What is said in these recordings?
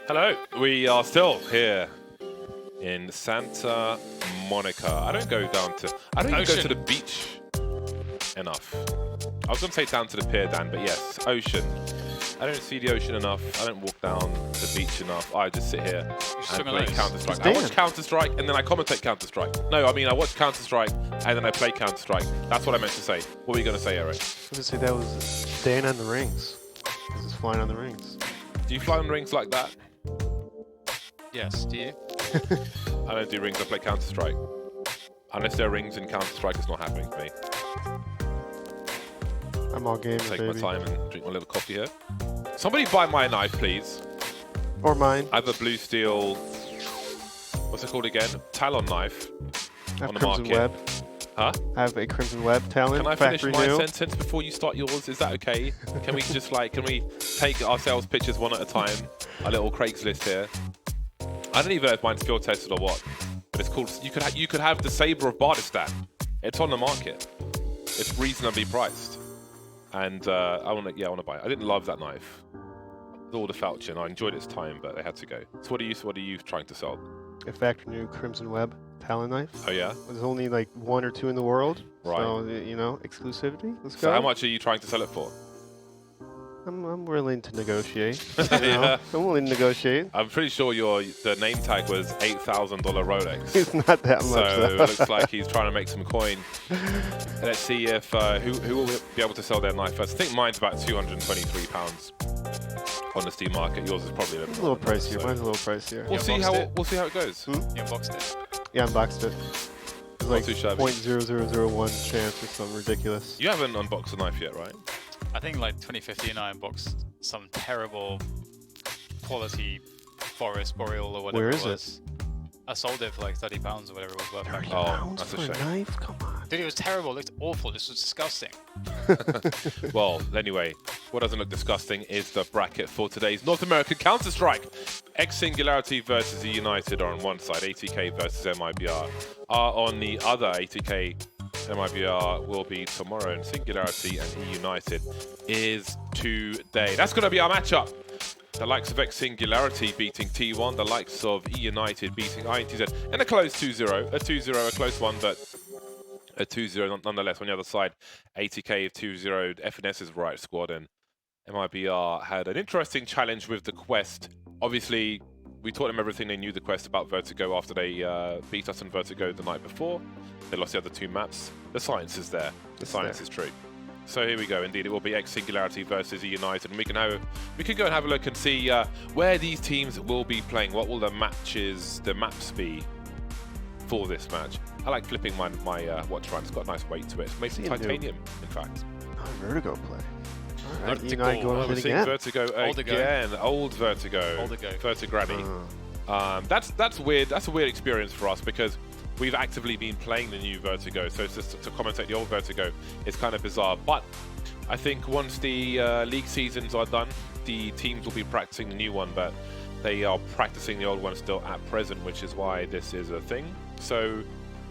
Hello, we are still here in Santa Monica. I don't even go to the beach enough. I was going to say down to the pier, Dan, but yes, ocean. I don't see the ocean enough. I don't walk down the beach enough. I just sit here and play Counter-Strike. I watch Counter-Strike and then I commentate Counter-Strike. No, I mean I watch Counter-Strike and then I play Counter-Strike. That's what I meant to say. What were you going to say, Eric? I was going to say that was Dan on the rings. Because it's flying on the rings. Do you fly on rings like that? Yes, do you? I don't do rings, I play Counter-Strike. Unless there are rings in Counter-Strike, it's not happening for me. I'm all game, Take baby. my time and drink my little coffee here. Somebody buy my knife, please. Or mine. I have a blue steel, what's it called again? Talon knife I have on the Crimson market. Web. Huh? I have a Crimson Web Talon. Can I finish factory my new. sentence before you start yours? Is that okay? Can we just can we take ourselves pictures one at a time? A little Craigslist here. I don't even know if mine's skill tested or what, but it's cool. You could have the Saber of Bardistan. It's on the market. It's reasonably priced, and I want to buy it. I didn't love that knife. With all the falchion, I enjoyed its time, but they had to go. So what are you trying to sell? A factory new Crimson Web Talon knife. Oh yeah. There's only like 1 or 2 in the world. Right. So you know, exclusivity. Let's go. So how much are you trying to sell it for? I'm willing to negotiate. Yeah. I'm willing to negotiate. I'm pretty sure the name tag was $8,000 Rolex. It's not that much. So Though. it looks like he's trying to make some coin. Let's see if who will be able to sell their knife first. I think mine's about £223 on the Steam market. Yours is probably a It's a little pricier. Mine's a little pricier. We'll see how it goes. You unboxed it? Yeah, I unboxed it. It's like too shabby. 0.0001 chance or something ridiculous. You haven't unboxed a knife yet, right? I think like 2015 I unboxed some terrible quality Forest Boreal or whatever. Where is it was. I sold it for like £30 or whatever it was worth. £30 Oh, that's a for a shame. knife? Come on. Dude, it was terrible. It looked awful. This was disgusting. Well, anyway, what doesn't look disgusting is the bracket for today's North American Counter-Strike. Ex-Singularity versus eUnited are on one side, ATK versus MIBR are on the other. ATK MIBR will be tomorrow, and Singularity and eUnited is today. That's going to be our matchup. The likes of Ex-Singularity beating T1, the likes of eUnited beating INTZ in a close 2-0. A 2-0, a close one, but a 2-0 nonetheless. On the other side, ATK 2-0'd FNS's Riot Squad, and MIBR had an interesting challenge with the Quest. Obviously, we taught them everything they knew the Quest about Vertigo after they beat us in Vertigo the night before. They lost the other 2 maps. The science is there. The science is true. So here we go. Indeed, it will be Ex-Singularity versus eUnited, and we can go and have a look and see where these teams will be playing. What will the maps be for this match? I like flipping my watch around. It's got a nice weight to it. It's made from titanium, in fact. Oh, Vertigo play. All right, Vertigo. United going We're at it seeing again. Vertigo again. Old Vertigo. Vertigranny. That's weird. That's a weird experience for us because we've actively been playing the new Vertigo, so just to commentate the old Vertigo is kind of bizarre. But I think once the league seasons are done, the teams will be practicing the new one, but they are practicing the old one still at present, which is why this is a thing. So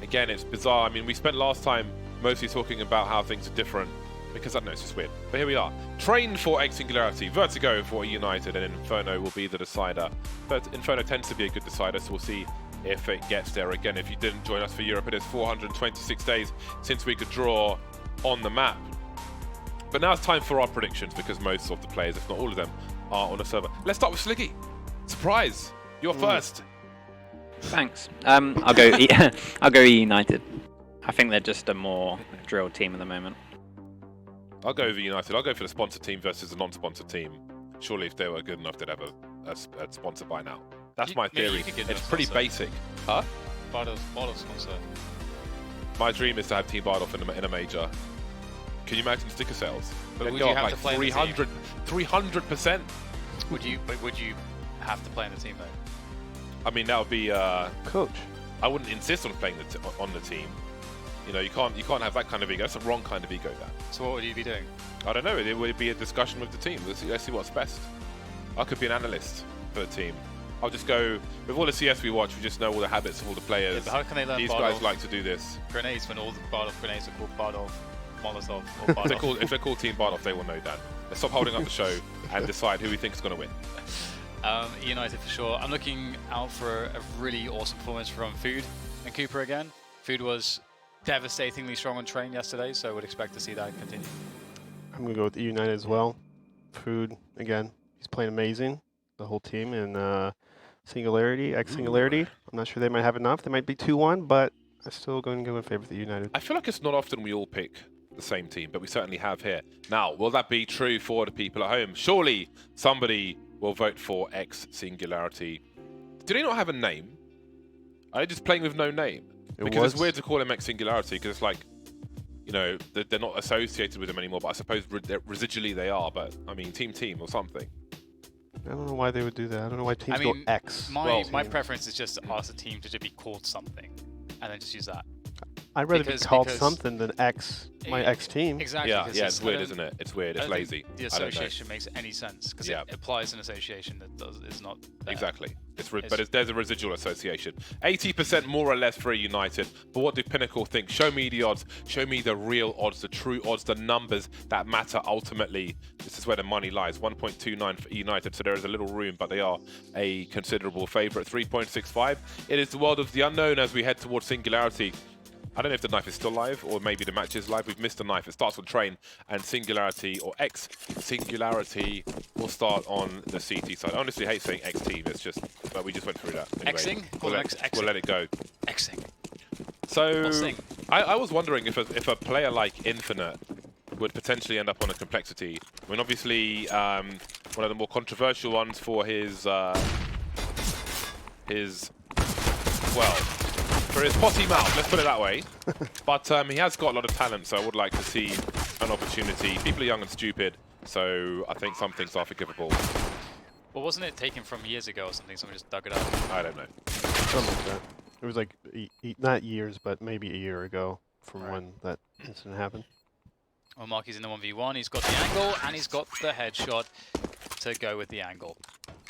again, it's bizarre. I mean, we spent last time mostly talking about how things are different, because I don't know, it's just weird. But here we are. Train for Ex-Singularity, Vertigo for United, and Inferno will be the decider. But Inferno tends to be a good decider, so we'll see if it gets there. Again, if you didn't join us for Europe, it is 426 days since we could draw on the map. But now it's time for our predictions, because most of the players, if not all of them, are on a server. Let's start with Sliggy. Surprise! You're first. Thanks. I'll go. I'll go eUnited. I think they're just a more drilled team at the moment. I'll go over United. I'll go for the sponsored team versus the non-sponsored team. Surely, if they were good enough, they'd have a sponsor by now. That's my theory. It's pretty basic. Huh? Bardolph sponsor. My dream is to have Team Bardolph in a major. Can you imagine sticker sales? But would go you up have like to play in the team? 300%. Would you have to play in the team though? I mean, that would be. Coach. I wouldn't insist on playing on the team. You know, you can't have that kind of ego. That's the wrong kind of ego. That. So what would you be doing? I don't know. It would be a discussion with the team. Let's see what's best. I could be an analyst for the team. I'll just go with all the CS we watch. We just know all the habits of all the players. Yeah, but how can they learn These Bardolph guys like to do this. grenades when all the Bardolph grenades are called Bardolph, Molotov, or Bardolph? If they're called Team Bardolph, they will know that. Let's stop holding up the show and decide who we think is going to win. United for sure. I'm looking out for a really awesome performance from Food and Cooper again. Food was devastatingly strong on train yesterday, so I would expect to see that continue. I'm going to go with eUnited as well. Food, again, he's playing amazing. The whole team. And Singularity, Ex-Singularity. I'm not sure they might have enough. They might be 2-1, but I'm still going to go in favor of the eUnited. I feel like it's not often we all pick the same team, but we certainly have here. Now, will that be true for the people at home? Surely somebody will vote for Ex-Singularity. Do they not have a name? Are they just playing with no name? Because it's weird to call him Ex-Singularity, because it's like, you know, they're not associated with him anymore, but I suppose residually they are, but I mean, team or something. I don't know why they would do that. I don't know why teams go X. My preference is just to ask the team to be called something, and then just use that. I'd rather be called something than X, my X team. Exactly. Yeah, it's weird, isn't it? It's weird. It's lazy. The association makes any sense because it applies an association that is not there. Exactly. There's a residual association. 80% more or less for United. But what do Pinnacle think? Show me the odds. Show me the real odds, the true odds, the numbers that matter ultimately. This is where the money lies. 1.29 for United, so there is a little room, but they are a considerable favourite. 3.65. It is the world of the unknown as we head towards Singularity. I don't know if the knife is still live, or maybe the match is live. We've missed the knife. It starts on train, and Singularity, or Ex-Singularity, will start on the CT side. I honestly hate saying X-Team. It's just, but we just went through that. Anyway, X-ing? We'll let it go. X-ing. So, I was wondering if a player like Infinite would potentially end up on a complexity. I mean, obviously, one of the more controversial ones for his potty mouth, let's put it that way. But he has got a lot of talent, so I would like to see an opportunity. People are young and stupid, so I think some things are forgivable. Well, wasn't it taken from years ago or something? Someone just dug it up? I don't know. Something like that. It was like, not years, but maybe a year ago from when that incident happened. Well, Marky's in the 1v1. He's got the angle, and he's got the headshot to go with the angle.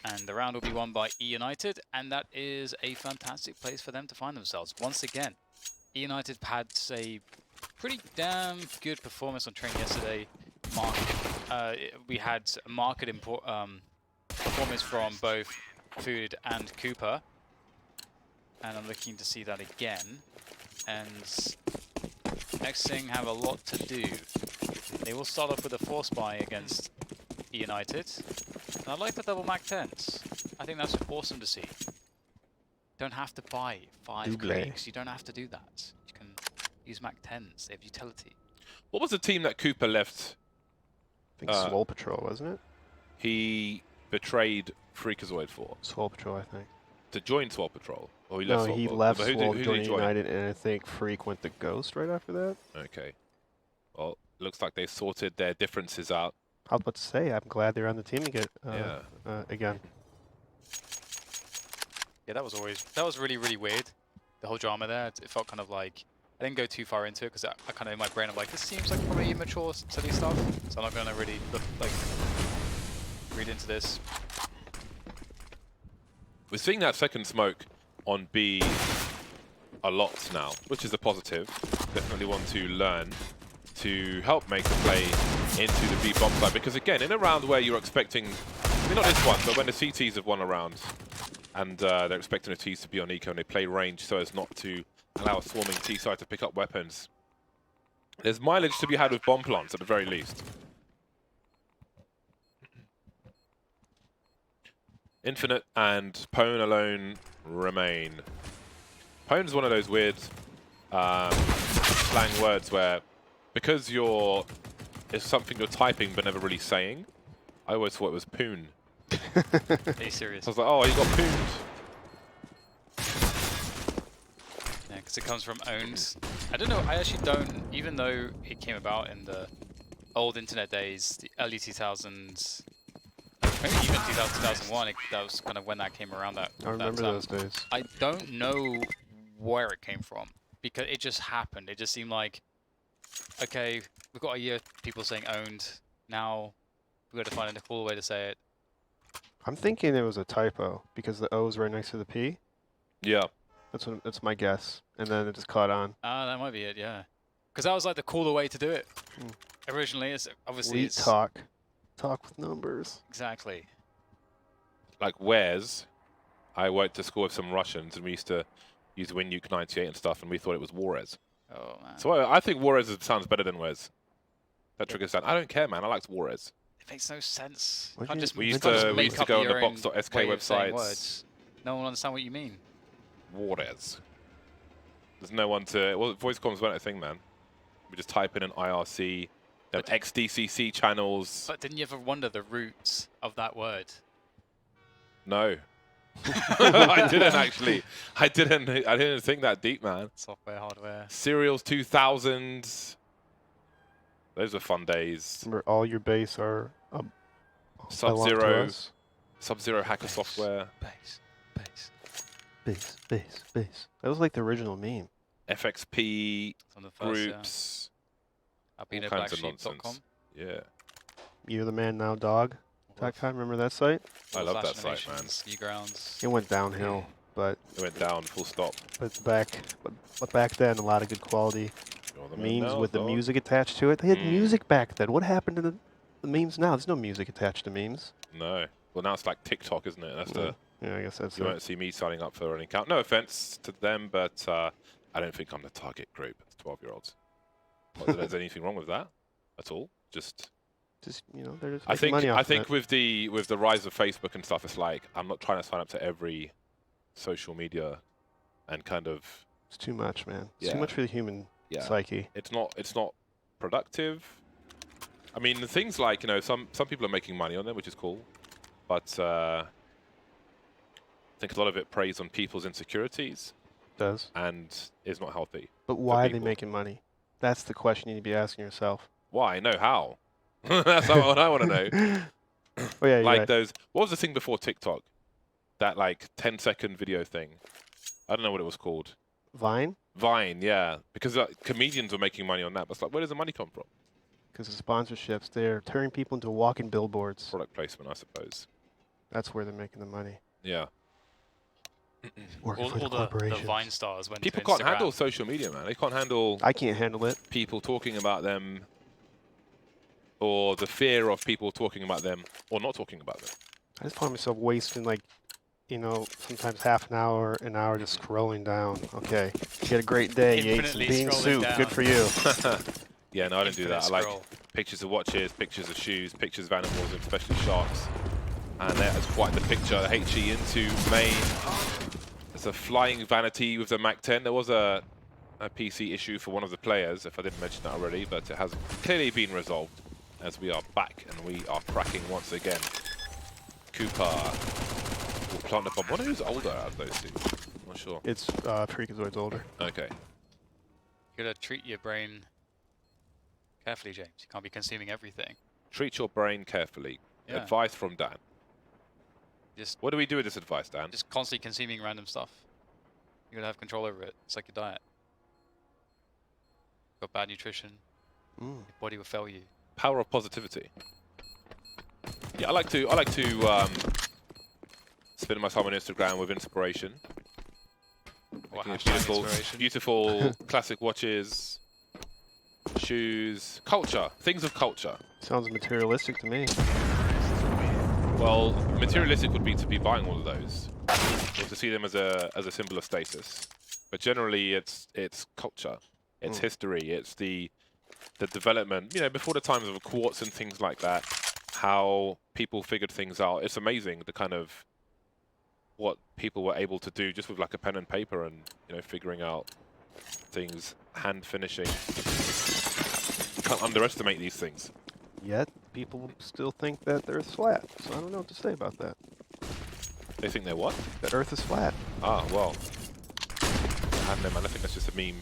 And the round will be won by eUnited, and that is a fantastic place for them to find themselves. Once again, eUnited had a pretty damn good performance on train yesterday. We had a market performance from both Food and Cooper, and I'm looking to see that again. And Ex-Sing have a lot to do. They will start off with a force buy against eUnited. And I like the double Mac 10s. I think that's awesome to see. Don't have to buy 5 clicks. You don't have to do that. You can use Mac 10s. They have utility. What was the team that Cooper left? I think Swole Patrol, wasn't it? He betrayed Freakazoid for. Swole Patrol, I think. To join Swole Patrol? Or he left Swole he Patrol? left Who Swole did to he join United, and I think Freak went to Ghost right after that. Okay. Well, looks like they sorted their differences out. I was about to say, I'm glad they're on the team again. Again. Yeah, that was really, really weird. The whole drama there, it felt kind of like, I didn't go too far into it because I kind of in my brain I'm like, this seems like probably immature silly stuff, so I'm not going to really read into this. We're seeing that second smoke on B a lot now, which is a positive. Definitely want to learn to help make the play into the B bomb side, because again, in a round where you're expecting, I mean, not this one, but when the CTs have won a round and they're expecting the Ts to be on eco and they play range so as not to allow a swarming T side to pick up weapons, there's mileage to be had with bomb plants at the very least. Infinite and Pwn alone remain. Pwn's one of those weird slang words where, because it's something you're typing but never really saying, I always thought it was poon. Are you serious? I was like, oh, you got pooned. Yeah, because it comes from owned. I don't know, I actually don't, even though it came about in the old internet days, the early 2000s, maybe even 2001, that was kind of when that came around. I remember those days. I don't know where it came from, because it just happened. It just seemed like, okay, we've got a year of people saying owned, now we've got to find a cool way to say it. I'm thinking it was a typo because the O is right next to the P. Yeah. That's my guess. And then it just caught on. Ah, that might be it, yeah. Because that was like the cooler way to do it. Originally, it's obviously Talk with numbers. Exactly. like Where's, I went to school with some Russians and we used to use WinUke 98 and stuff, and we thought it was Juarez. Oh man. So I think Juarez sounds better than Where's. That triggers down. I don't care, man. I liked Juarez. It makes no sense. What Can't do you- just, We you used can't to just we make used to up go on your the own box.sk way of saying websites. words. No one will understand what you mean. Juarez. There's no one to. Well, voice comms weren't a thing, man. We just type in an IRC, them XDCC channels. But didn't you ever wonder the roots of that word? No. I didn't actually. I didn't think that deep, man. Software, hardware. Serials 2000. Those were fun days. Remember, all your base are belong to Sub-Zero, us. Sub-Zero hacker software. Base. Base. That was like the original meme. FXP On the first, groups. Yeah. All kinds of albinoblacksheep.com. nonsense. Yeah. You're the man now, dog.com. Remember that site? I love that site, man. Newgrounds. It went downhill, but It went down, full stop. back then, a lot of good quality You're the man memes now, with the dog. music attached to it. They had Mm. music back then. What happened to the memes now? There's no music attached to memes. No. Well, now it's like TikTok, isn't it? That's the. Yeah, I guess that's You it. won't see me signing up for an account. No offense to them, but I don't think I'm the target group. 12-year-olds. Not that there's anything wrong with that at all. Just Just they're just I making think money off I of think it. with the rise of Facebook and stuff, it's like I'm not trying to sign up to every social media and kind of It's too much, man. It's Yeah. too much for the human psyche. it's not productive. I mean, the things like some people are making money on them, which is cool, but I think a lot of it preys on people's insecurities It does. and is not healthy. But why are they people. making money? That's the question you need to be asking yourself. Why? No, how? That's what I want to know. Oh yeah, you're Like right. those. What was the thing before TikTok? That like 10-second video thing. I don't know what it was called. Vine, Vine, yeah. Because comedians were making money on that. But it's like, where does the money come from? because the sponsorships, they're turning people into walking billboards. Product placement, I suppose. That's where they're making the money. Yeah. Working All for the the corporations. Vine stars went People to can't Instagram. handle social media, man. They can't handle I can't handle it. people talking about them, or the fear of people talking about them, or not talking about them. I just find myself wasting sometimes half an hour just scrolling down. Okay, you had a great day. You ate some Infinitely bean scrolling soup. down. Good for you. Yeah, no, I don't do that. I like Scroll. pictures of watches, pictures of shoes, pictures of animals, and especially sharks. And there's quite the picture. The HE into main. There's a flying vanity with the Mac 10. There was a PC issue for one of the players, if I didn't mention that already, but it has clearly been resolved as we are back and we are cracking once again. Cooper will plant the bomb. I wonder who's older out of those two. I'm not sure. It's Freakazoid's older. Okay. You gotta treat your brain carefully, James. You can't be consuming everything. Treat your brain carefully. Yeah. Advice from Dan. Just What do we do with this advice, Dan? just constantly consuming random stuff. You gotta have control over it. It's like your diet. Got bad nutrition, Mm. your body will fail you. Power of positivity. Yeah, I like to spend my time on Instagram with inspiration. What Making hashtag beautiful, inspiration? beautiful classic watches, shoes, culture, things of culture. Sounds materialistic to me. Well, materialistic would be to be buying all of those, or to see them as a symbol of status. But generally, it's culture, it's history, it's the development. Before the times of quartz and things like that, how people figured things out. It's amazing the kind of what people were able to do just with like a pen and paper and figuring out things, hand finishing. You can't underestimate these things. Yet people still think that the Earth's flat. So I don't know what to say about that. They think they're what? That Earth is flat. Ah, well. I don't know, man. I think that's just a meme.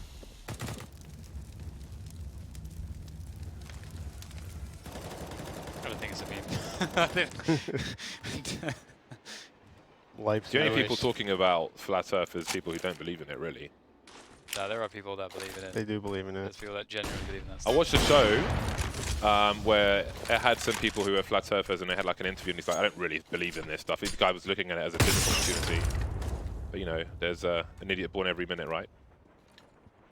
I don't think it's a meme. Life's The only I people wish. talking about flat Earth is people who don't believe in it, really. No, there are people that believe in it. They do believe in it. There's people that genuinely believe in that I stuff. watched a show where it had some people who were flat earthers and they had like an interview and he's like, I don't really believe in this stuff. The guy was looking at it as a business opportunity. But there's an idiot born every minute, right?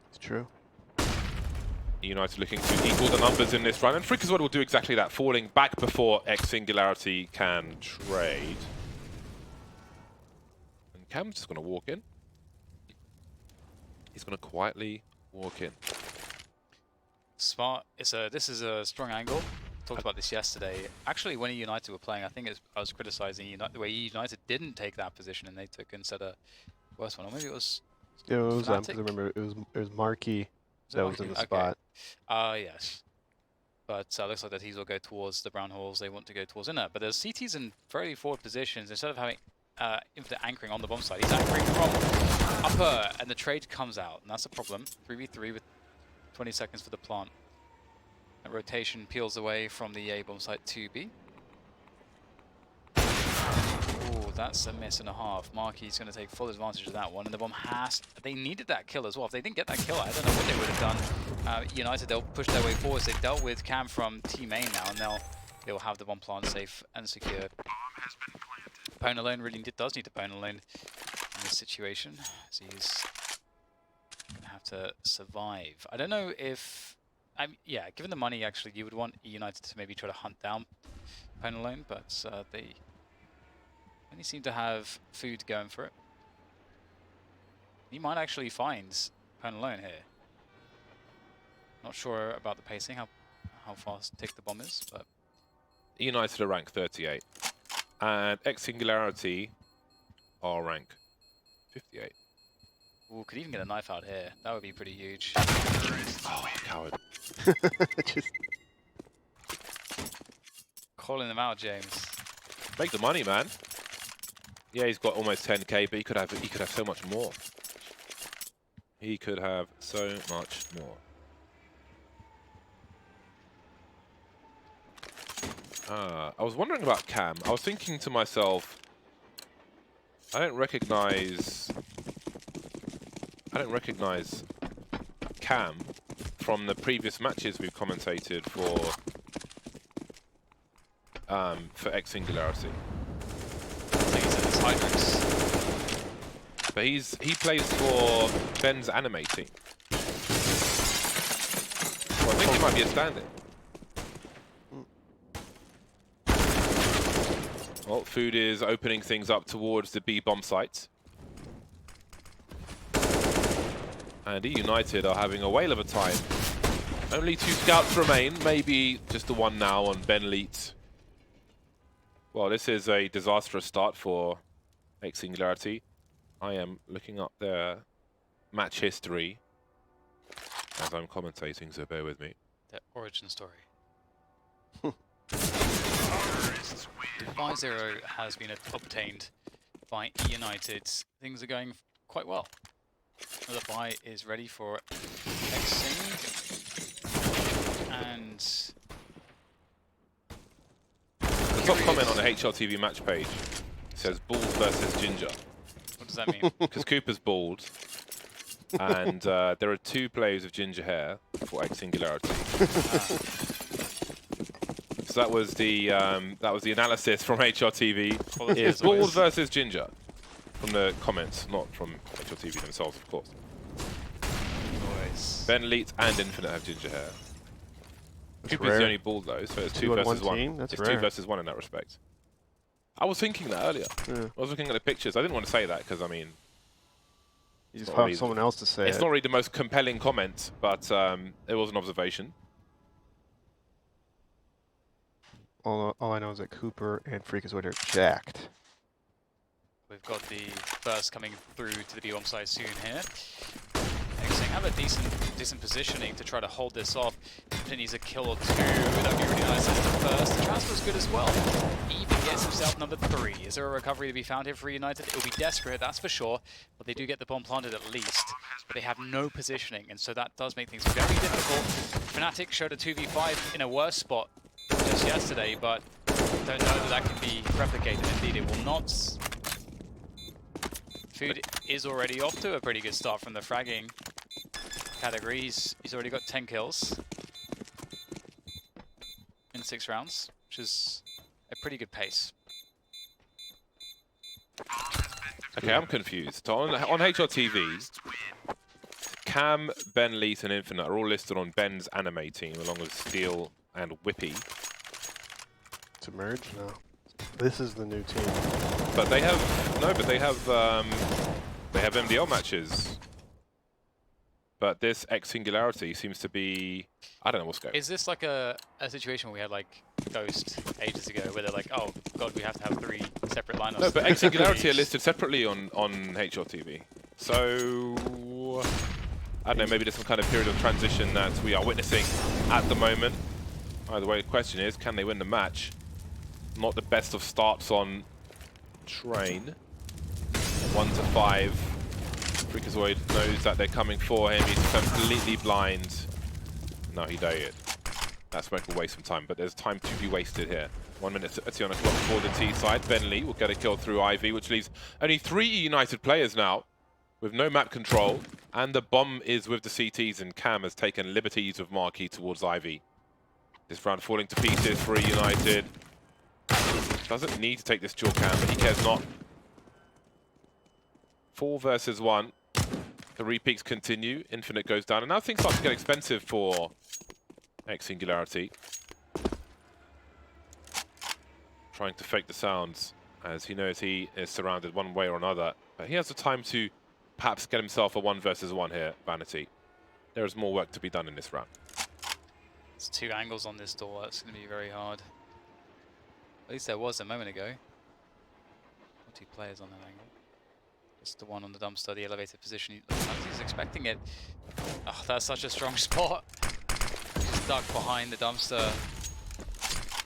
It's true. United looking to equal the numbers in this run. And Freakazoid will do exactly that, falling back before Ex-Singularity can trade. Cam's just going to walk in. He's going to quietly walk in. Smart. This is a strong angle. Talked about this yesterday. Actually, when eUnited were playing, I think I was criticizing the way eUnited didn't take that position and they took instead a worse one. Or maybe it was. It was, because I Fnatic? remember it was Marky Was it that was in Marky? the Okay. spot. Yes. But looks like the T's will go towards the brown holes. They want to go towards inner. But there's CTs in very forward positions. Instead of having infinite anchoring on the bomb side, he's anchoring from upper, and the trade comes out. And that's a problem. 3v3 with 20 seconds for the plant. That rotation peels away from the A bomb site 2B. Oh, that's a miss and a half. Marky's going to take full advantage of that one. And the bomb has... They needed that kill as well. If they didn't get that kill, I don't know what they would have done. United, they'll push their way forwards. They've dealt with Cam from Team A now, and they'll have the bomb plant safe and secure. Pwn alone really does need to Pwn alone in this situation. So he's going to have to survive. I don't know if... yeah, given the money, actually, you would want eUnited to maybe try to hunt down Pwn alone, but they only seem to have food going for it. He might actually find Pwn alone here. Not sure about the pacing, how fast tick the bomb is, but United are rank 38. And Ex-Singularity are rank 58. ooh, could even get a knife out here. That would be pretty huge. Oh, coward. Just Calling them out, James. Make the money, man. Yeah, he's got almost 10k, but he could have so much more. He could have so much more. I was wondering about Cam. I was thinking to myself, I don't recognize Cam from the previous matches we've commentated for Ex-Singularity. He's in his Hydrix. But he plays for Ben's anime team. So I think he might be a stand-in. Well, Food is opening things up towards the B bomb site. And eUnited are having a whale of a time. Only 2 scouts remain, maybe just the one now on Ben Leet. Well, this is a disastrous start for Ex-Singularity. I am looking up their match history as I'm commentating, so bear with me. The origin story. 5-0 has been obtained by eUnited. Things are going quite well. The buy is ready for Ex-Sing. And The top comment on the HLTV match page says Bald versus Ginger. what does that mean? Because Cooper's bald, and there are 2 players of ginger hair for Ex-Singularity. So that was the analysis from HLTV. Quality Is as bald always. versus ginger from the comments, not from HLTV themselves, of course. Always. Ben Leet and Infinite have ginger hair. That's Cooper's rare. the only bald though, so it's 2 2 on versus 1 1. team? That's It's rare. 2 versus 1 in that respect. I was thinking that earlier. Yeah. I was looking at the pictures. I didn't want to say that because I mean, You just not found really- someone else to say it's it. not really the most compelling comment, but it was an observation. All I know is that Cooper and Freakazoid are jacked. We've got the burst coming through to the B-bomb side soon here. Ex-Sing have a decent positioning to try to hold this off. If it needs a kill or 2, that'd be really nice as the first. The transfer's good as well. He even gets himself number 3. Is there a recovery to be found here for United? It will be desperate, that's for sure. But they do get the bomb planted at least. But they have no positioning, and so that does make things very difficult. Fnatic showed a 2v5 in a worse spot just yesterday, but don't know that that can be replicated. Indeed, it will not. Food is already off to a pretty good start from the fragging categories. He's already got 10 kills in 6 rounds, which is a pretty good pace. Okay, I'm confused. So on HLTV, Cam, Ben Leet, and Infinite are all listed on Ben's anime team, along with Steel and Whippy. To merge? No. This is the new team. But they have they have MDL matches. But this Ex-Singularity seems to be, I don't know what's going on. Is this like a situation where we had like Ghost ages ago, where they're like, oh god, we have to have 3 separate lineups? No, but Ex-Singularity are listed separately on HLTV. So I don't know, maybe there's some kind of period of transition that we are witnessing at the moment. Either way, the question is, can they win the match? Not the best of starts on Train. 1 to 5. Freakazoid knows that they're coming for him. He's completely blind. No, he died. That smoke will waste some time, but there's time to be wasted here. 1 minute 30 on the clock for the T side. Bentley will get a kill through Ivy, which leaves only 3 United players now with no map control. And the bomb is with the CTs, and Cam has taken liberties with Marquee towards Ivy. This round falling to pieces for United. Doesn't need to take this dual Cam, but he cares not. 4 versus 1. The repeats continue. Infinite goes down, and now things start to get expensive for Ex-Singularity. Trying to fake the sounds, as he knows he is surrounded one way or another. But he has the time to perhaps get himself a 1 versus 1 here, Vanity. There is more work to be done in this round. There's 2 angles on this door. That's going to be very hard. At least there was a moment ago. 2 players on that angle. Just the one on the dumpster, the elevated position. He's expecting it. Oh, that's such a strong spot. He's stuck behind the dumpster.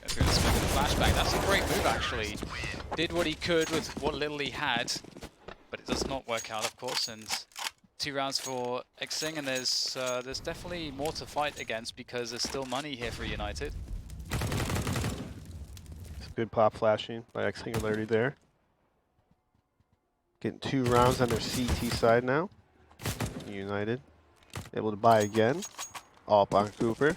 Go through the smoke of the flashbang. That's a great move, actually. Did what he could with what little he had, but it does not work out, of course. And 2 rounds for Ex-Sing, and there's definitely more to fight against because there's still money here for United. It's good pop flashing by Ex-Singularity there. Getting 2 rounds on their CT side now. United able to buy again. All up on Cooper.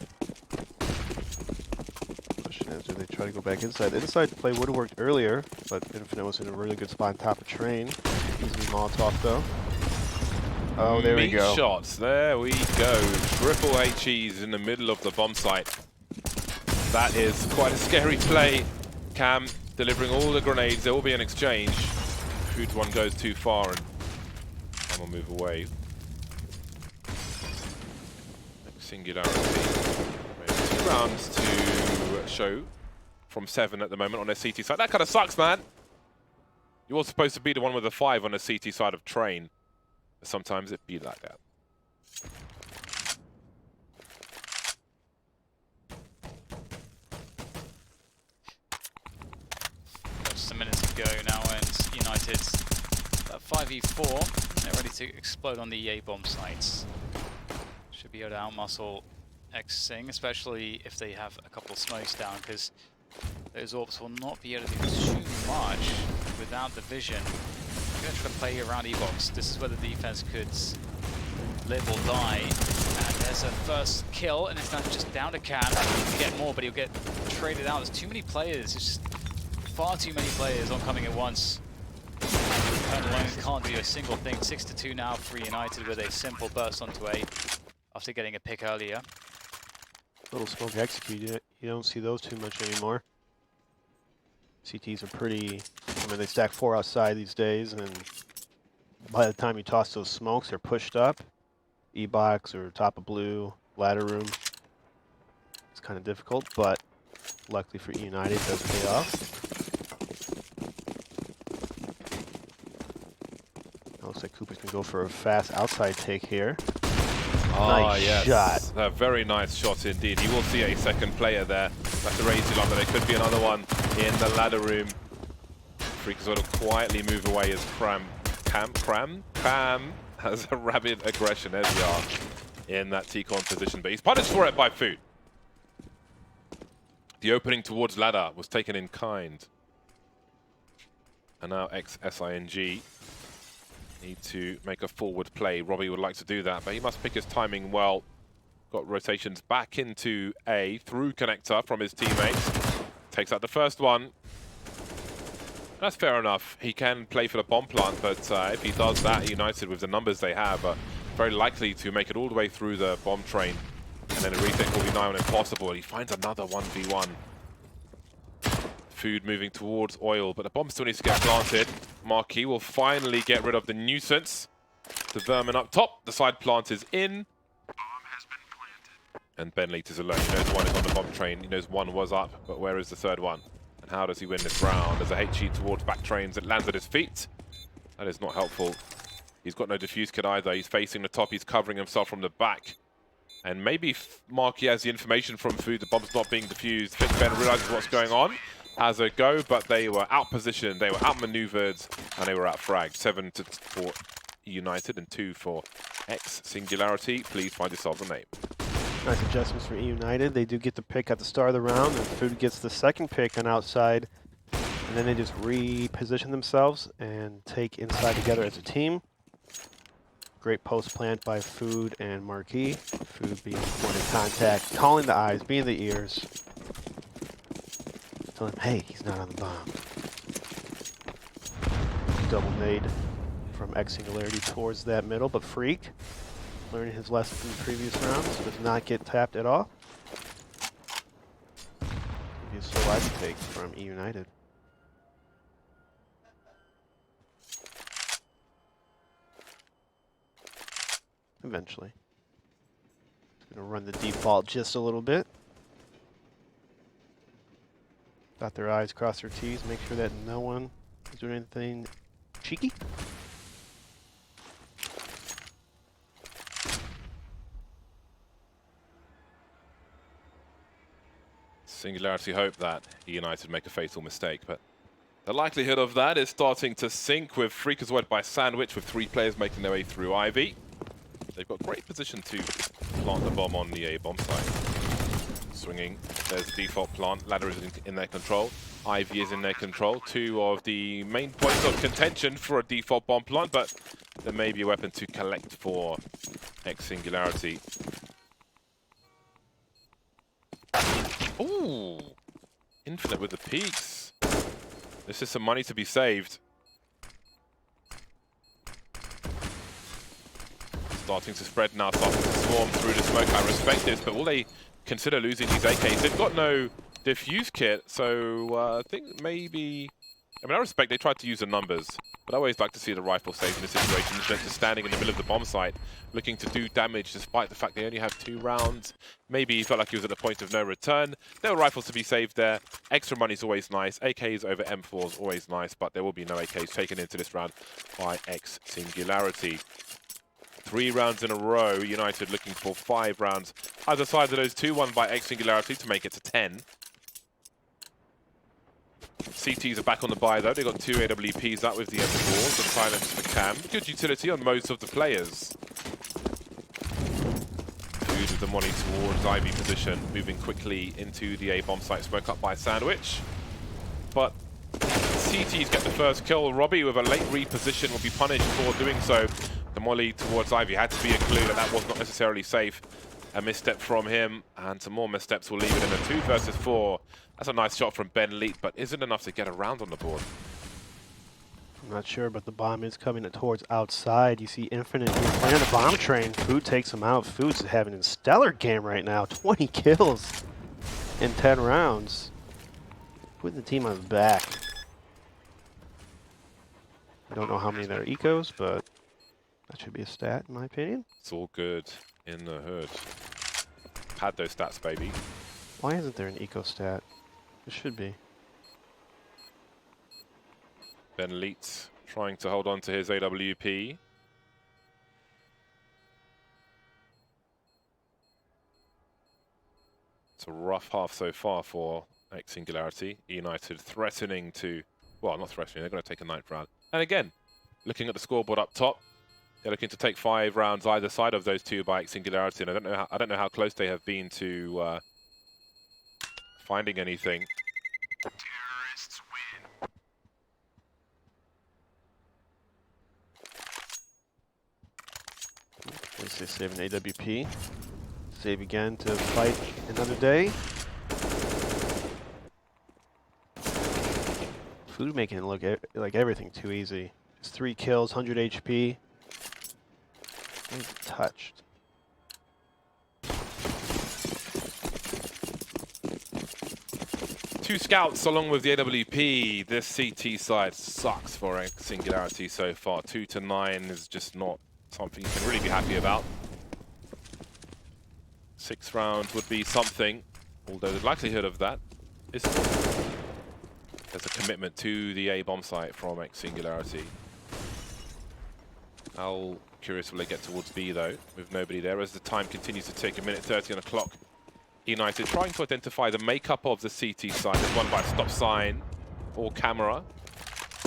Question is, do they try to go back inside? The inside play would have worked earlier, but Infinite was in a really good spot on top of Train. Easy Molotov though. Oh, there we go. Shots, there we go. Triple HEs in the middle of the bomb site. That is quite a scary play. Cam delivering all the grenades. There will be an exchange. Food one goes too far and Cam will move away. Singularity. 2 rounds to show from 7 at the moment on their CT side. That kind of sucks, man. You were supposed to be the one with the 5 on the CT side of Train. But sometimes it be like that. Just a minute to go now, and United's about 5v4. They're ready to explode on the EA bomb sites. Should be able to outmuscle Ex-Sing, especially if they have a couple of smokes down, because those orbs will not be able to do too much without the vision. I'm going to try to play around E-box. This is where the defense could live or die. And there's a first kill, and it's not just down to Cam. He can get more, but he'll get traded out. There's too many players. It's just far too many players oncoming at once. Colonel alone can't do a single thing. 6-2 now for United with a simple burst onto A after getting a pick earlier. Little smoke execute, you don't see those too much anymore. CTs are pretty, I mean, they stack 4 outside these days, and by the time you toss those smokes, they're pushed up. E-box or top of blue, ladder room. It's kind of difficult, but luckily for eUnited, it does pay off. Looks like Cooper's gonna go for a fast outside take here. Nice yes. shot. A very nice shot indeed. You will see a second player there. That's the raised but there could be another one in the ladder room. Freakazoid will quietly move away as Cam has a rabid aggression as we are in that T-con position, but he's punished for it by Food. The opening towards ladder was taken in kind. And now Ex-Sing need to make a forward play. Robbie would like to do that, but he must pick his timing well. Got rotations back into A through connector from his teammates. Takes out the first one. That's fair enough. He can play for the bomb plant, but if he does that, United with the numbers they have are very likely to make it all the way through the bomb train. And then a retake will be nigh on impossible. He finds another 1v1. Food moving towards oil, but the bomb still needs to get planted. Marquis will finally get rid of the nuisance. The vermin up top. The side plant is in. And Ben Leet is alone. He knows one is on the bomb train. He knows one was up, but where is the third one? And how does he win this round? There's a HE towards back trains that lands at his feet. That is not helpful. He's got no defuse kit either. He's facing the top. He's covering himself from the back. And maybe Marquis has the information from Food. The bomb's not being defused. Think Ben realizes what's going on. Has a go, but they were out-positioned. They were outmaneuvered, and they were out-fragged. 7 for eUnited and 2 for Ex-Singularity. Please find yourselves a name. Nice adjustments for eUnited. They do get the pick at the start of the round, and Food gets the second pick on outside. And then they just reposition themselves and take inside together as a team. Great post plant by Food and Marquis. Food being point of contact, calling the eyes, being the ears. Telling him, hey, he's not on the bomb. Double nade from Ex-Singularity towards that middle, but Freak, learning his lesson from the previous rounds, does not get tapped at all. Be a slow ice take from eUnited. Eventually. Gonna run the default just a little bit. Dot their I's, cross their T's, make sure that no one is doing anything cheeky. Singularity hope that eUnited make a fatal mistake, but the likelihood of that is starting to sink with Freak as well by Sandwich, with 3 players making their way through Ivy. They've got great position to plant the bomb on the A bomb site. Swinging, there's the default plant. Ladder is in their control. Ivy is in their control. 2 of the main points of contention for a default bomb plant, but there may be a weapon to collect for Ex-Singularity. Ooh! Infinite with the peaks. This is some money to be saved. Starting to spread now, starting to swarm through the smoke. I respect this, but will they consider losing these AKs? They've got no diffuse kit, so I think maybe... I mean, I respect they tried to use the numbers, but I always like to see the rifle safe in this situation. Just standing in the middle of the bomb site, looking to do damage despite the fact they only have 2 rounds. Maybe he felt like he was at the point of no return. There were rifles to be saved there. Extra money's always nice. AKs over M4's always nice, but there will be no AKs taken into this round by Ex-Singularity. 3 rounds in a row, United looking for 5 rounds. Either side of those 2, won by Ex-Singularity to make it to 10. CTs are back on the buy though. They got 2 AWPs out with the M4s and silence for Cam. Good utility on most of the players. Food with the molly towards Ivy position, moving quickly into the A bomb site. Smoke up by Sandwich. But CTs get the first kill. Robbie with a late reposition will be punished for doing so. The molly towards Ivy had to be a clue that that was not necessarily safe. A misstep from him, and some more missteps will leave it in a 2 versus 4. That's a nice shot from Ben Leet, but isn't enough to get a round on the board. I'm not sure, but the bomb is coming towards outside. You see Infinite here playing the bomb train. Food takes him out. Food's having a stellar game right now. 20 kills in 10 rounds. Putting the team on his back. I don't know how many there are ecos, but that should be a stat, in my opinion. It's all good in the hood. Had those stats, baby. Why isn't there an eco stat? It should be. Ben Leet trying to hold on to his AWP. It's a rough half so far for Ex-Singularity. eUnited threatening to... Well, not threatening, they're going to take a 9th round. And again, looking at the scoreboard up top, they're looking to take 5 rounds either side of those 2 by Ex-Singularity, and I don't know how close they have been to finding anything. Terrorists win. At least they save an AWP. Save again to fight another day. Food making it look like everything too easy. Just 3 kills, 100 HP. He's touched. 2 scouts along with the AWP. This CT side sucks for Ex-Singularity so far. 2 to 9 is just not something you can really be happy about. 6 rounds would be something, although the likelihood of that is small. There's a commitment to the A bomb site from Ex-Singularity. How curious will they get towards B though, with nobody there as the time continues to tick, 1:30 on the clock. United trying to identify the makeup of the CT side. There's one by a stop sign or camera,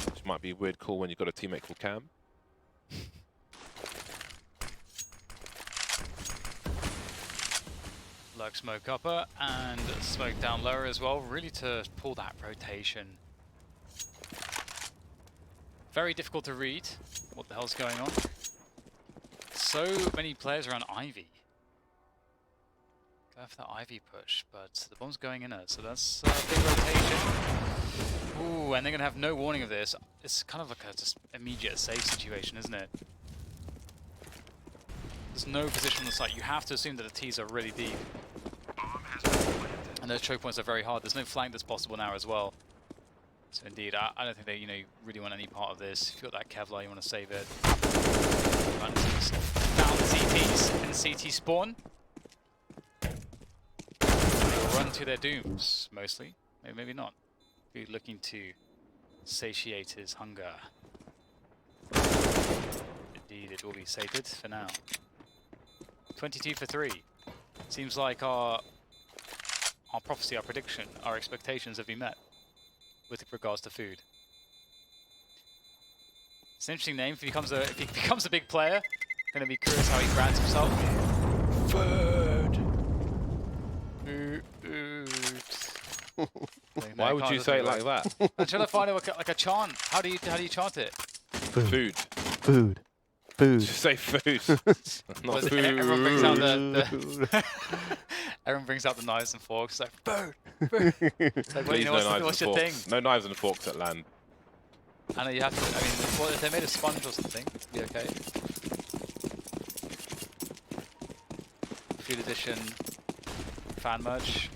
which might be a weird call when you've got a teammate called Cam. Lurk smoke upper and smoke down lower as well, really to pull that rotation. Very difficult to read what the hell's going on. So many players are on Ivy. Go for that Ivy push, but the bomb's going in it, so that's a big rotation. Ooh, and they're going to have no warning of this. It's kind of like a just immediate save situation, isn't it? There's no position on the site. You have to assume that the T's are really deep. And those choke points are very hard. There's no flank that's possible now as well. So indeed, I don't think they, really want any part of this. If you've got that Kevlar, you want to save it. Down the CTs and CT spawn. They run to their dooms, mostly. Maybe not. Be looking to satiate his hunger. Indeed, it will be sated for now. 22 for 3. Seems like our prophecy, our prediction, our expectations have been met with regards to food. It's an interesting name. If he becomes a big player, gonna be curious how he brands himself. Food. Why would you say it like that? I'm trying to find like a chant. How do you chant it? Food. Food. Food. Just say food. Not Was- food. Everyone brings out the everyone brings out the knives and forks. It's like food. It's like, well, Please, you know, no knives what's and your thing? forks. No knives and forks at land. I know you have to. I mean, well, if they made a sponge or something, it'd be okay. Food edition, fan merch.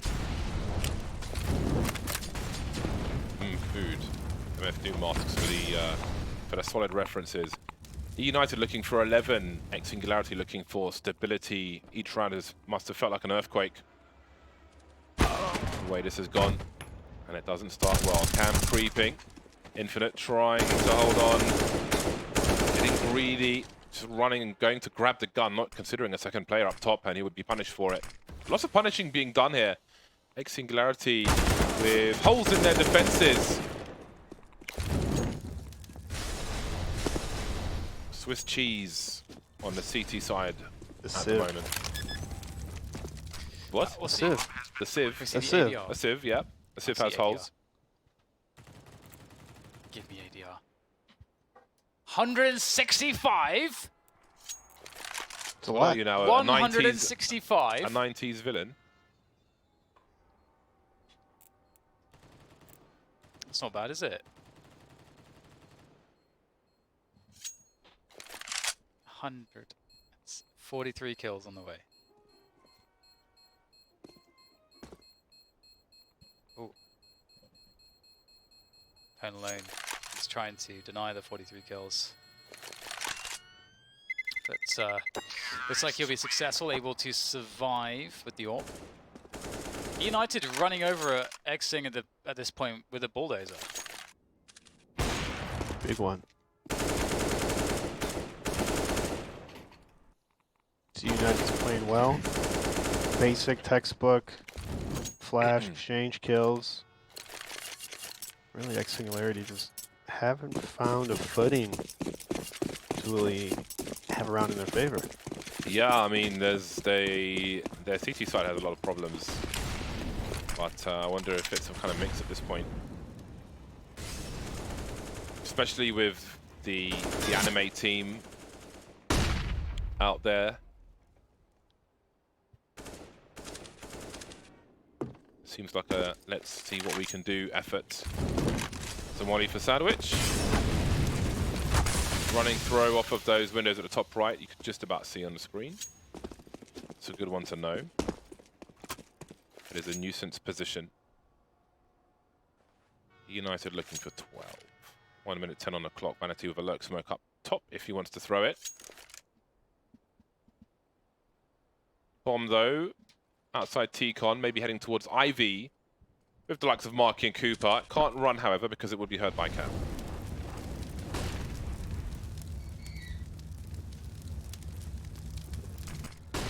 Food. MF new masks for the solid references. United looking for 11. Ex-Singularity looking for stability. Each round must have felt like an earthquake. The way this has gone, and it doesn't start well. Cam creeping. Infinite trying to hold on. Getting greedy. Just running and going to grab the gun, not considering a second player up top, and he would be punished for it. Lots of punishing being done here. Ex-Singularity with holes in their defenses. Swiss cheese on the CT side at the moment. What? What's Sieve. The sieve. We see A the sieve. ADR. A sieve, yeah. A sieve see has ADR. holes. Give me ADR. 165. It's a What are lot. you now? A 165. 90s villain. That's not bad, is it? 143 kills on the way. Oh. Pen alone is trying to deny the 43 kills. But looks like he'll be successful, able to survive with the AWP. United running over Ex-Sing at this point with a bulldozer. Big one. So United's playing well. Basic textbook. Flash, exchange kills. Really, Ex-Singularity just haven't found a footing to really have around in their favor. Yeah, I mean, their CT side has a lot of problems. But I wonder if it's some kind of mix at this point. Especially with the anime team out there. Seems like a let's see what we can do effort. Somebody for Sandwich. Running throw off of those windows at the top right, you could just about see on the screen. It's a good one to know. It is a nuisance position. United looking for 12. 1 minute 10 on the clock. Manatee with a lurk smoke up top if he wants to throw it. Bomb though, outside T-Con, maybe heading towards Ivy with the likes of Marky and Cooper. Can't run, however, because it would be heard by Cam.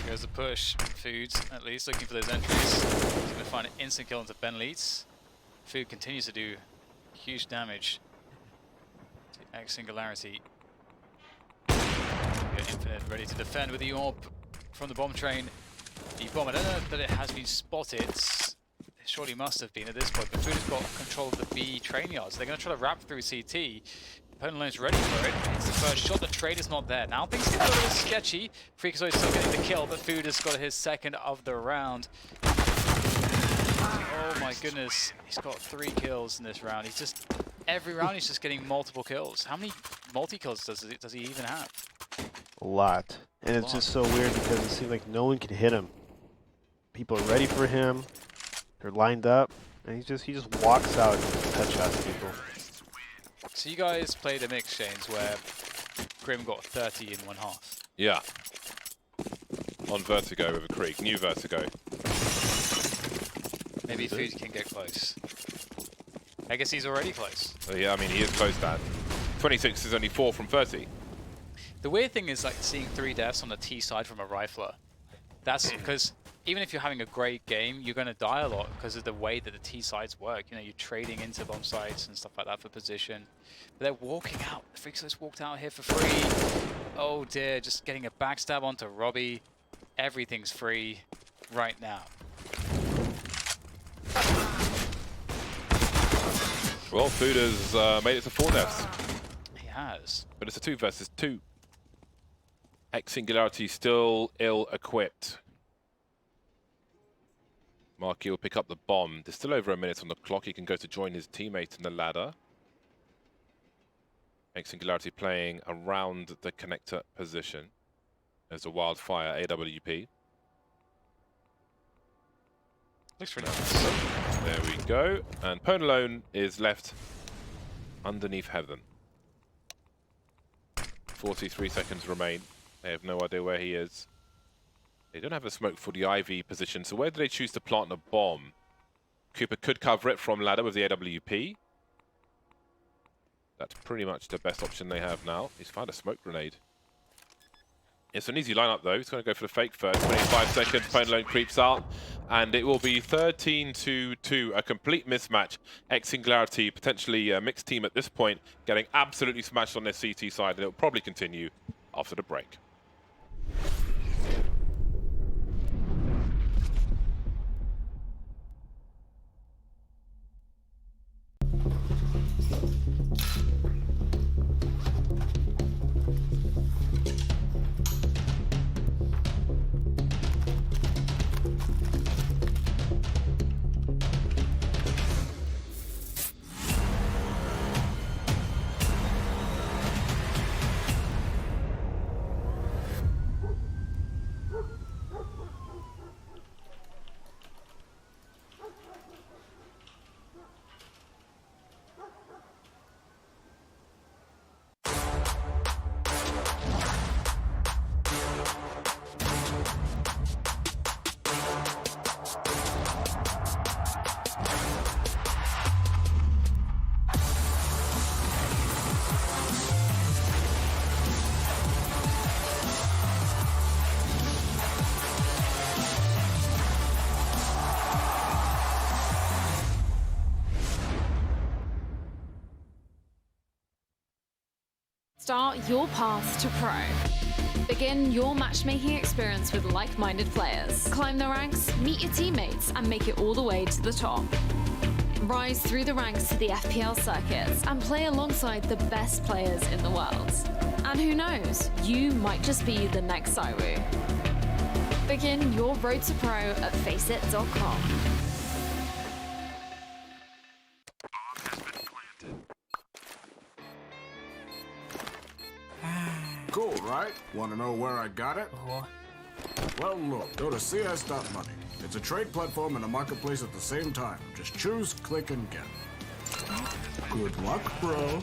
Goes the push. Foods, at least, looking for those entries. He's going to find an instant kill into Ben Leeds. Food continues to do huge damage to Ex-Singularity. Infinite ready to defend with the orb from the bomb train. The bomb, I don't know that it has been spotted. It surely must have been at this point, but Food has got control of the B train yards. They're going to try to wrap through CT. Opponent lane's ready for it. It's the first shot. The trade is not there. Now things get a little bit sketchy. Freakazoid still getting the kill, but Food has got his second of the round. Oh my goodness. He's got 3 kills in this round. He's just, every round he's just getting multiple kills. How many multi-kills does he even have? A lot. And it's just so weird because it seems like no one can hit him. People are ready for him. They're lined up. And he just walks out and headshots people. So you guys played a mix, Shanes, where Grim got 30 in 1/2. Yeah. On Vertigo with a Krieg. New Vertigo. Maybe Food can get close. I guess he's already close. Yeah, I mean, he is close, Dad. 26 is only 4 from 30. The weird thing is like seeing 3 deaths on the T side from a rifler. That's because even if you're having a great game, you're going to die a lot because of the way that the T sides work. You know, you're trading into bomb sites and stuff like that for position. But they're walking out. The Freakazoid's walked out here for free. Oh dear, just getting a backstab onto Robbie. Everything's free right now. Well, Food has made it to 4 deaths. He has. But it's a 2 versus 2. Ex-Singularity still ill-equipped. Marky will pick up the bomb. There's still over a minute on the clock. He can go to join his teammate in the ladder. Ex-Singularity playing around the connector position. There's a wildfire AWP. Looks really nice. There we go. And Ponalone is left underneath heaven. 43 seconds remain. They have no idea where he is. They don't have a smoke for the IV position, so where do they choose to plant the bomb? Cooper could cover it from ladder with the AWP. That's pretty much the best option they have now. He's found a smoke grenade. It's an easy lineup though. He's going to go for the fake first. 25 seconds, Ponalone creeps out. And it will be 13-2, a complete mismatch. Ex-Singularity, potentially a mixed team at this point, getting absolutely smashed on their CT side, and it will probably continue after the break. Start your path to pro. Begin your matchmaking experience with like-minded players. Climb the ranks, meet your teammates, and make it all the way to the top. Rise through the ranks to the FPL circuits and play alongside the best players in the world. And who knows, you might just be the next Saiwu. Begin your road to pro at FACEIT.com. Cool, right? Want to know where I got it? Well, look, go to CS.money. It's a trade platform and a marketplace at the same time. Just choose, click, and get. Good luck, bro.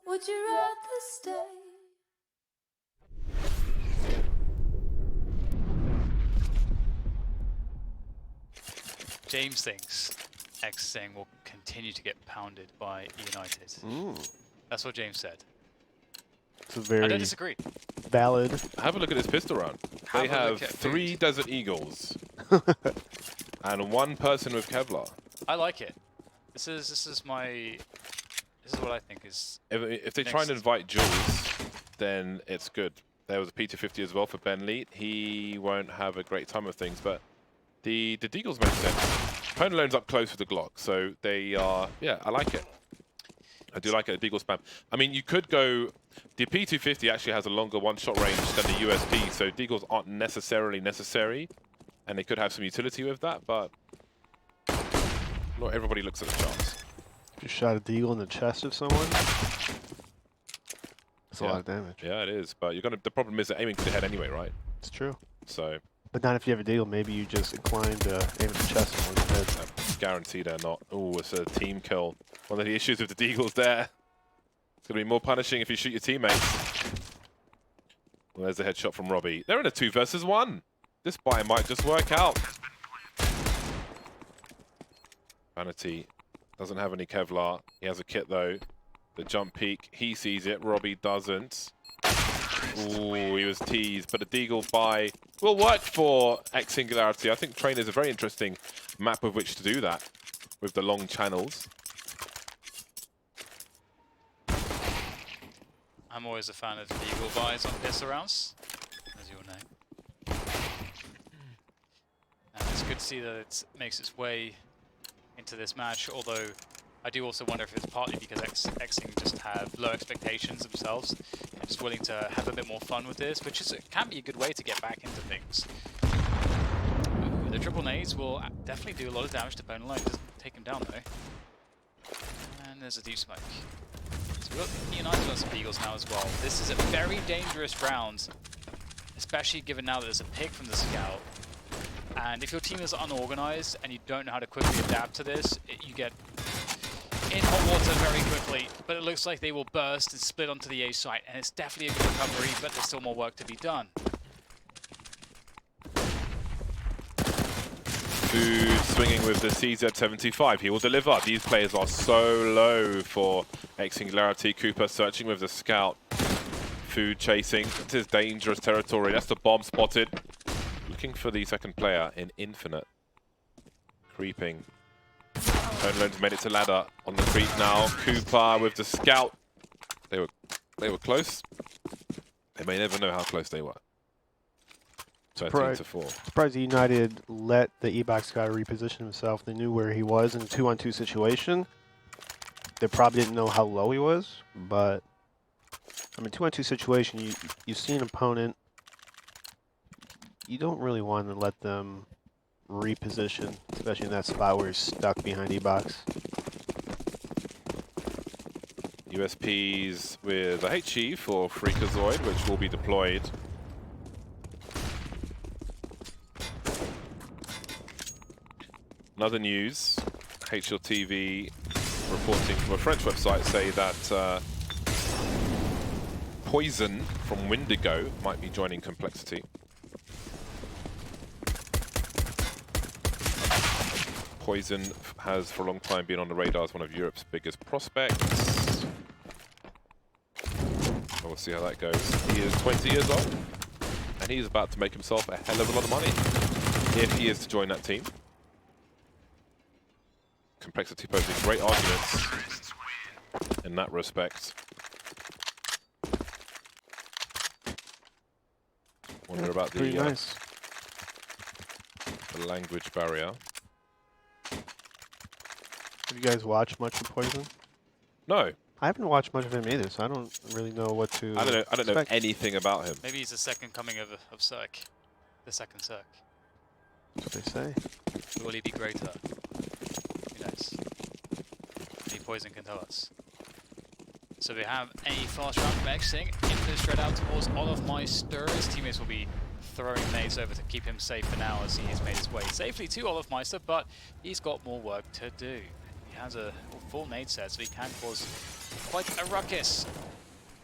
Would you rather stay? James thinks Ex-Sing will continue to get pounded by eUnited. That's what James said. It's a I very don't disagree. valid. Have a look at this pistol round. They Have a look have at 3 Food. Desert Eagles and 1 person with Kevlar. I like it. This is what I think is. If they try and Next. invite Jules, then it's good. There was a P250 as well for Ben Leet. He won't have a great time of things, but the Deagles make sense. Opponent loans up close with the Glock, so they are, yeah, I like it. I do like it, Deagle spam. I mean, you could go, the P250 actually has a longer one-shot range than the USP, so Deagles aren't necessarily necessary, and they could have some utility with that, but not everybody looks at the charts. If you shot a deagle in the chest of someone, that's a lot of damage. Yeah, it is, but you're gonna. The problem is that aiming for the head anyway, right? It's true. So But not if you have a deagle. Maybe you just incline to aim at the chest of someone's head. I guarantee they're not. Oh, it's a team kill. One of the issues with the Deagles there. It's gonna be more punishing if you shoot your teammates. Well, there's a headshot from Robbie. They're in a 2 versus 1. This buy might just work out. Vanity doesn't have any Kevlar. He has a kit though. The jump peek, he sees it. Robbie doesn't. Ooh, he was teased, but the Deagle buy will work for Ex-Singularity. I think Train is a very interesting map with which to do that, with the long channels. I'm always a fan of Deagle buys on pistol rounds, as you all know. And it's good to see that it makes its way into this match, although I do also wonder if it's partly because Ex-Sing just have low expectations themselves and just willing to have a bit more fun with this, which can be a good way to get back into things. Ooh, the triple nades will definitely do a lot of damage to Bone Alone. Doesn't take him down though. And there's a deep smoke. So we've got eUnited on some Eagles now as well. This is a very dangerous round, especially given now that there's a pick from the scout. And if your team is unorganized and you don't know how to quickly adapt to this, you get in hot water very quickly. But it looks like they will burst and split onto the A site, and it's definitely a good recovery, but there's still more work to be done. Food swinging with the CZ75. He will deliver. These players are so low for Ex-Singularity. Cooper searching with the scout. Food chasing. This is dangerous territory. That's the bomb spotted. Looking for the second player in Infinite. Creeping. Homeland's made it to ladder on the creep now. Cooper with the scout. They were close. They may never know how close they were. 13 to 4. Surprised United let the E-Box guy reposition himself. They knew where he was in a 2-on-2 situation. They probably didn't know how low he was, but I mean, 2-on-2 situation, you see an opponent, you don't really want to let them reposition, especially in that spot where he's stuck behind E-Box. USPs with a HE for Freakazoid, which will be deployed. Another news, HLTV reporting from a French website say that Poison from Windigo might be joining Complexity. Poison has for a long time been on the radar as one of Europe's biggest prospects. We'll see how that goes. He is 20 years old, and he's about to make himself a hell of a lot of money if he is to join that team. Complexity posing great arguments in that respect. Wonder about the, nice. the language barrier. Have you guys watched much of Poison? No, I haven't watched much of him either, so I don't really know what to. I don't know expect. anything about him. Maybe he's the second coming of Cirque. The second Cirque. That's what they say. Will he be greater? Who knows? Maybe Poison can tell us. So we have a fast round from Ex-Sing. Infinite straight out towards Olofmeister. His teammates will be throwing nades over to keep him safe for now as he has made his way safely to Olofmeister, but he's got more work to do. He has a full nade set, so he can cause quite a ruckus.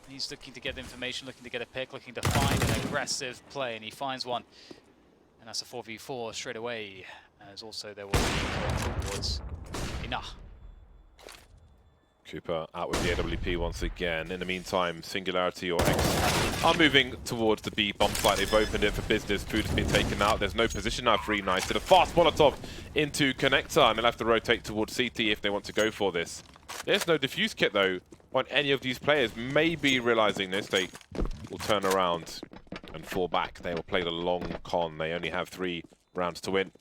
He's looking to get information, looking to get a pick, looking to find an aggressive play, and he finds one. And that's a 4v4 straight away, as also there will be towards Ina. Cooper out with the AWP once again. In the meantime, Singularity or X are moving towards the B bomb site. They've opened it for business. Food has been taken out. There's no position now for eUnited. A fast Molotov into Connector, and they'll have to rotate towards CT if they want to go for this. There's no defuse kit though on any of these players. Maybe realizing this, they will turn around and fall back. They will play the long con. They only have 3 rounds to win.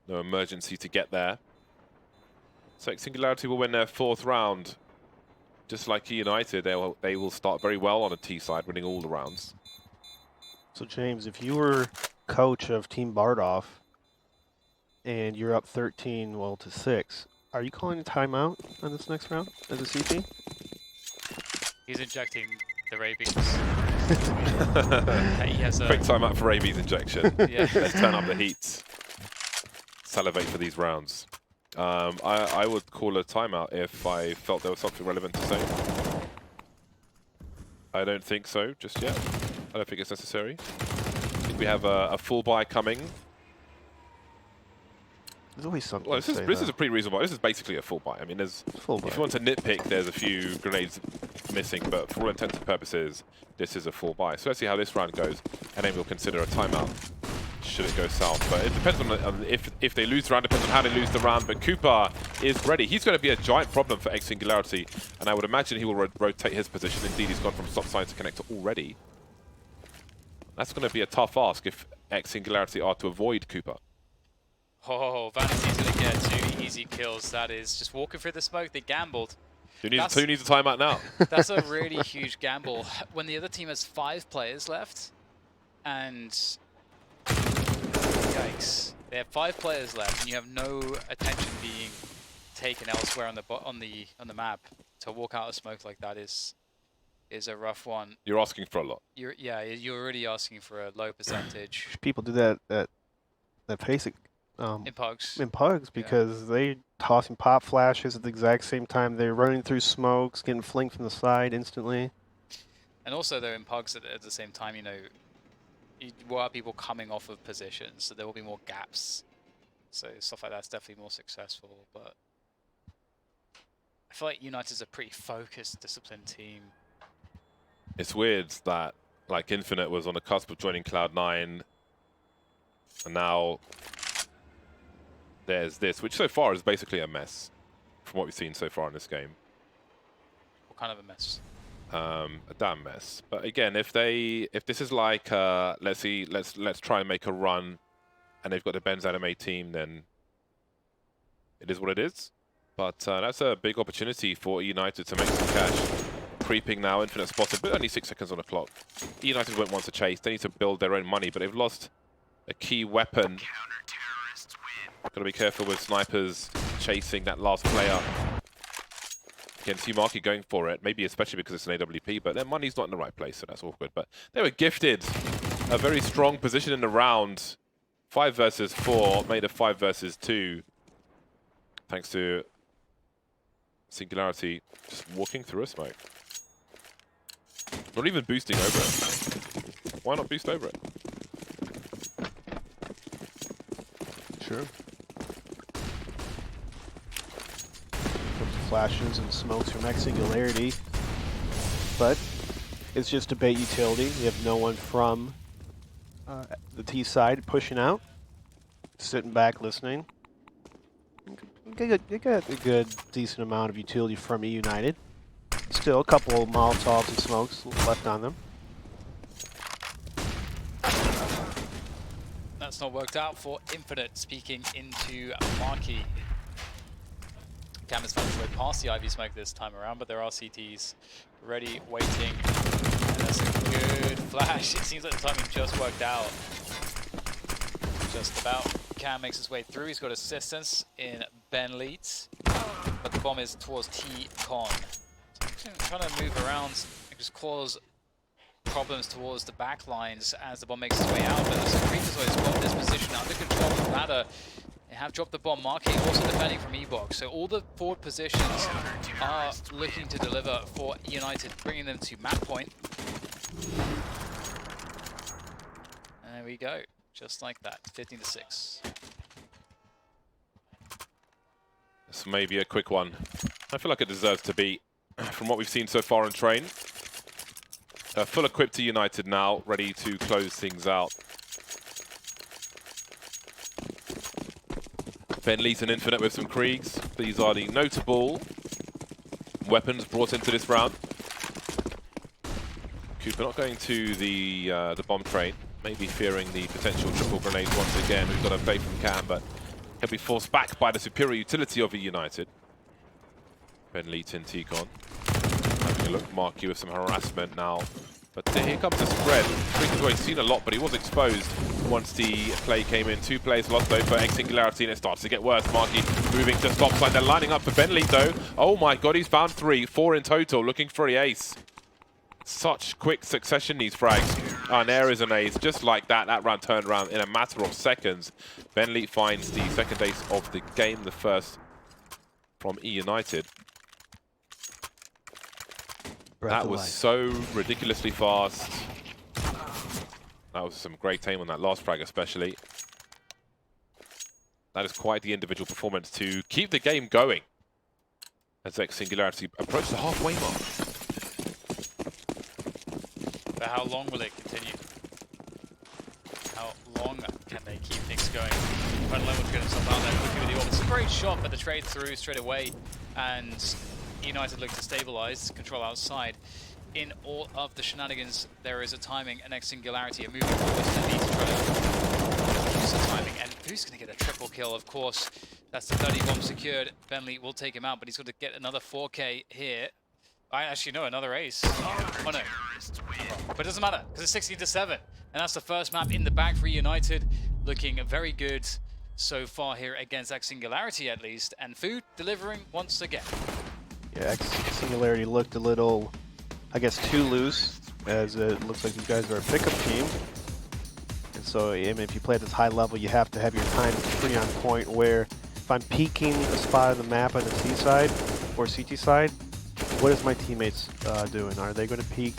No emergency to get there. So Singularity will win their 4th round. Just like eUnited, they will start very well on a T side, winning all the rounds. So James, if you were coach of Team Bardolph and you're up 13, well, to 6, are you calling a timeout on this next round as a CT? He's injecting the rabies. He has a Quick timeout for rabies injection. yeah. Let's turn up the heat. Salivate for these rounds. I would call a timeout if I felt there was something relevant to say. I don't think so just yet. I don't think it's necessary. I think we have a full buy coming. There's always something Well, to say. this is a pretty reasonable. This is basically a full buy. I mean, there's Full buy. if you want to nitpick, there's a few grenades missing, but for all intents and purposes, this is a full buy. So let's see how this round goes, and then we'll consider a timeout should it go south. But it depends on if they lose the round, depends on how they lose the round. But Cooper is ready. He's going to be a giant problem for Ex-Singularity, and I would imagine he will rotate his position. Indeed, he's gone from stop sign to connector already. That's going to be a tough ask if Ex-Singularity are to avoid Cooper. Oh, Vanity's going to get 2 easy kills. That is just walking through the smoke. They gambled. Who needs a timeout now? That's a really huge gamble. When the other team has 5 players left, and yikes, they have 5 players left, and you have no attention being taken elsewhere on the map. To walk out of smoke like that is a rough one. You're asking for a lot. You're already asking for a low percentage. People do that at FACEIT. In pugs. In pugs, because they tossing pop flashes at the exact same time. They're running through smokes, getting flanked from the side instantly. And also, they're in pugs at the same time, you know, you will have people coming off of positions, so there will be more gaps. So stuff like that's definitely more successful, but I feel like United's a pretty focused, disciplined team. It's weird that, like, Infinite was on the cusp of joining Cloud9, and now there's this, which so far is basically a mess, from what we've seen so far in this game. What kind of a mess? A damn mess. But again, if this is like, let's try and make a run, and they've got the Benz Anime team, then it is what it is. But that's a big opportunity for eUnited to make some cash. Creeping now, Infinite spotted, but only 6 seconds on the clock. eUnited won't want to chase. They need to build their own money, but they've lost a key weapon. Got to be careful with snipers chasing that last player. Again, Marky going for it, maybe especially because it's an AWP, but their money's not in the right place, so that's awkward. But they were gifted a very strong position in the round 5 versus 4 made a 5 versus 2. Thanks to Singularity just walking through a smoke. Not even boosting over it. Why not boost over it? Sure. Flashes and smokes from Ex-Singularity, but it's just a bait utility. You have no one from the T side pushing out, sitting back listening. You got a good, decent amount of utility from eUnited. Still a couple of Molotovs and smokes left on them. That's not worked out for Infinite, speaking into Marky. Cam has found his way past the Ivy smoke this time around, but there are CTs ready, waiting. And that's a good flash. It seems like the timing just worked out. Just about. Cam makes his way through. He's got assistance in Ben Leeds, but the bomb is towards T-Con. So trying to move around and just cause problems towards the back lines as the bomb makes its way out. But the Creepers always got this position under control of the ladder. They have dropped the bomb. Marky also defending from E-Box. So all the forward positions are looking to deliver for eUnited, bringing them to map point. And there we go. Just like that, 15-6. This may be a quick one. I feel like it deserves to be, from what we've seen so far in train. Full equipped to United now, ready to close things out. Ben Leeds and Infinite with some Kriegs. These are the notable weapons brought into this round. Cooper not going to the bomb train. Maybe fearing the potential triple grenades once again. We've got a bait from Cam, but he'll be forced back by the superior utility of eUnited. Ben Leeds in T-Con. Having a look, Marky with some harassment now. But here comes the spread. Freaker's already seen a lot, but he was exposed once the play came in. 2 plays lost though for Ex-Singularity, and it starts to get worse. Marky moving to stop sign. They're lining up for Ben Leeds though. Oh my god, he's found 3, 4 in total, looking for the ace. Such quick succession, these frags. And there is an ace, just like that. That round turned around in a matter of seconds. Ben Leeds finds the second ace of the game, the first from eUnited. That was so ridiculously fast. That was some great aim on that last frag especially. That is quite the individual performance to keep the game going as Ex-Singularity approach the halfway mark. But how long will it continue? How long can they keep things going? Quite low to get himself out there quickly with the orb. It's a great shot, but the trade through straight away, and United look to stabilize, control outside. In all of the shenanigans, there is a timing, and Ex-Singularity are moving forward to the lead to try to use the timing. And who's going to get a triple kill? Of course, that's the 30 bomb secured. Bentley will take him out, but he's going to get another 4K here. I actually know another ace. Oh no. But it doesn't matter, because it's 16-7. And that's the first map in the bag for United. Looking very good so far here against Ex-Singularity at least. And Food delivering once again. Yeah, Ex-Singularity looked a little, I guess, too loose, as it looks like you guys are a pickup team. And so, I mean, if you play at this high level, you have to have your time pretty on point, where if I'm peeking a spot on the map on the C side or CT side, what is my teammates doing? Are they going to peek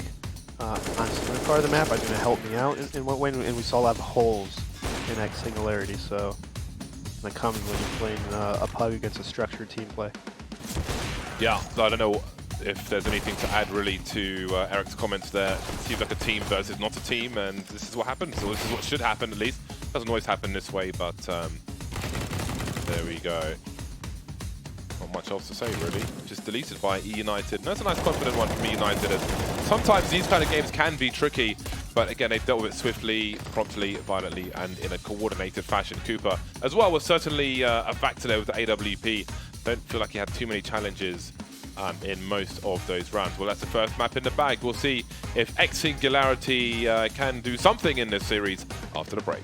on some part of the map? Are they going to help me out? In what way? And we saw a lot of holes in Ex-Singularity, so that comes when you're playing a pug against a structured team play. Yeah, so I don't know if there's anything to add really to Eric's comments there. It seems like a team versus not a team, and this is what happens, or this is what should happen at least. Doesn't always happen this way, but there we go. Not much else to say really. Just deleted by eUnited. And that's a nice confident one from eUnited. Sometimes these kind of games can be tricky, but again, they've dealt with it swiftly, promptly, violently, and in a coordinated fashion. Cooper as well was certainly a factor there with the AWP. Don't feel like he had too many challenges in most of those rounds. Well, that's the first map in the bag. We'll see if Ex-Singularity can do something in this series after the break.